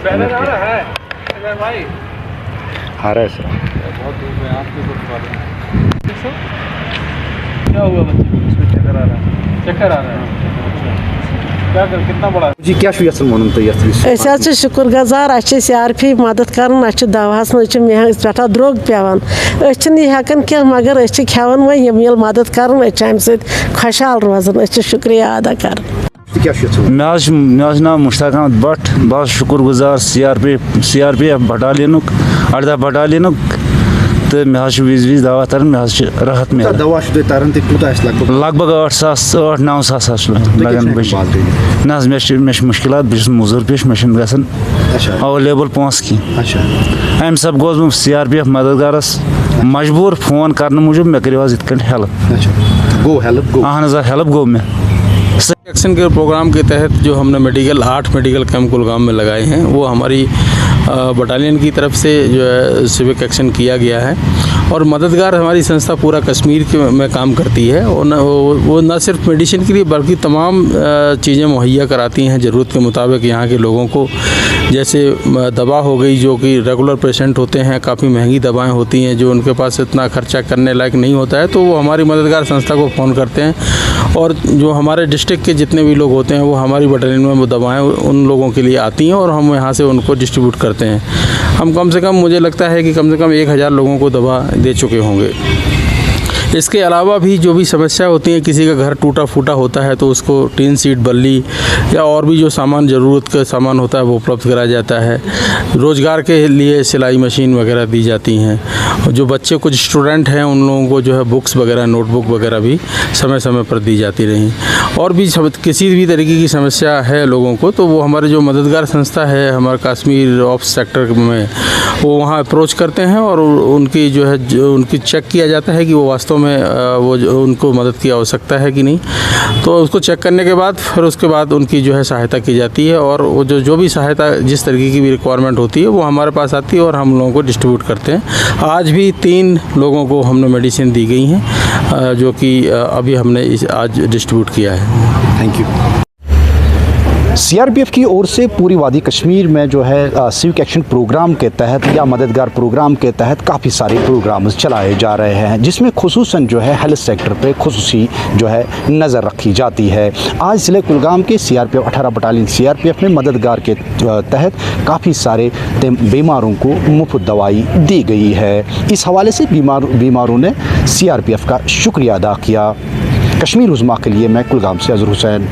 Banner आ रहा है भाई, आ रहा है सर। बहुत दूर में आपके कुछ क्या हुआ बच्चे को? उसमें चक्कर आ रहा है, चक्कर आ रहा है। क्या कर, कितना बड़ा जी क्या शुरू असल मोनम तो यह शुक्र गुजार CRP मदद कर दवाहस महंग पे द्रोग पेवान हेकान कह मगर खेवान वो ये मदद कर अम खुशहाल रोजान शुक्रिया अदा कर। मे नाम मुश्ताक अहमद भट्ट, बस शुक्र गुजार CRPF बटालियन 18 बटालियन तो मे विज दवा तरन मे राहत मिले दवा तरन लगभग 8-9 सास लगन ना मे मुश्किल बस मजूर पेश मे अवेलेबल पोस कह अम सब गोस बह CRPF मददगारस मजबूर फोन करने मूजूब मे करो इत हेल्प हेल्प गो मे। एक्शन के प्रोग्राम के तहत जो हमने 8 मेडिकल कैंप कुलगाम में लगाए हैं वो हमारी बटालियन की तरफ से जो है सिविक एक्शन किया गया है और मददगार हमारी संस्था पूरा कश्मीर में काम करती है और वो न सिर्फ मेडिसिन के लिए बल्कि तमाम चीज़ें मुहैया कराती हैं ज़रूरत के मुताबिक यहाँ के लोगों को। जैसे दवा हो गई जो कि रेगुलर पेशेंट होते हैं, काफ़ी महंगी दवाएं होती हैं जो उनके पास इतना खर्चा करने लायक नहीं होता है, तो वो हमारी मददगार संस्था को फ़ोन करते हैं और जो हमारे डिस्ट्रिक्ट के जितने भी लोग होते हैं वो हमारी बटालियन में वो दवाएँ उन लोगों के लिए आती हैं और हम यहाँ से उनको डिस्ट्रीब्यूट करते हैं। हम कम से कम मुझे लगता है कि कम से कम 1000 लोगों को दवा दे चुके होंगे। इसके अलावा भी जो भी समस्या होती है, किसी का घर टूटा फूटा होता है तो उसको टीन सीट बल्ली या और भी जो सामान ज़रूरत का सामान होता है वो उपलब्ध कराया जाता है। रोज़गार के लिए सिलाई मशीन वगैरह दी जाती हैं। जो बच्चे कुछ स्टूडेंट हैं उन लोगों को जो है बुक्स वगैरह नोटबुक वगैरह भी समय समय पर दी जाती रहीं। और भी किसी भी तरीके की समस्या है लोगों को तो वो हमारे जो मददगार संस्था है हमारे कश्मीर ऑप्स सेक्टर में वो वहाँ अप्रोच करते हैं और उनकी जो है उनकी चेक किया जाता है कि वो वास्तव में वो उनको मदद की आवश्यकता है कि नहीं, तो उसको चेक करने के बाद फिर उसके बाद उनकी जो है सहायता की जाती है और वो जो भी सहायता जिस तरीके की भी रिक्वायरमेंट होती है वो हमारे पास आती है और हम लोगों को डिस्ट्रीब्यूट करते हैं। आज भी 3 लोगों को हमने मेडिसिन दी गई हैं जो कि अभी हमने आज डिस्ट्रीब्यूट किया है। Thank you. CRPF की ओर से पूरी वादी कश्मीर में जो है सिविक एक्शन प्रोग्राम के तहत या मददगार प्रोग्राम के तहत काफ़ी सारे प्रोग्राम्स चलाए जा रहे हैं जिसमें खुसूसन जो है हेल्थ सेक्टर पे खुसूसी जो है नज़र रखी जाती है। आज ज़िले कुलगाम के CRPF 18 बटालियन CRPF में मददगार के तहत काफ़ी सारे बीमारों को मुफ्त दवाई दी गई है। इस हवाले से बीमारों ने CRPF का शुक्रिया अदा किया। कश्मीर उज़्मा के लिए मैं कुलगाम से अज़हर हुसैन।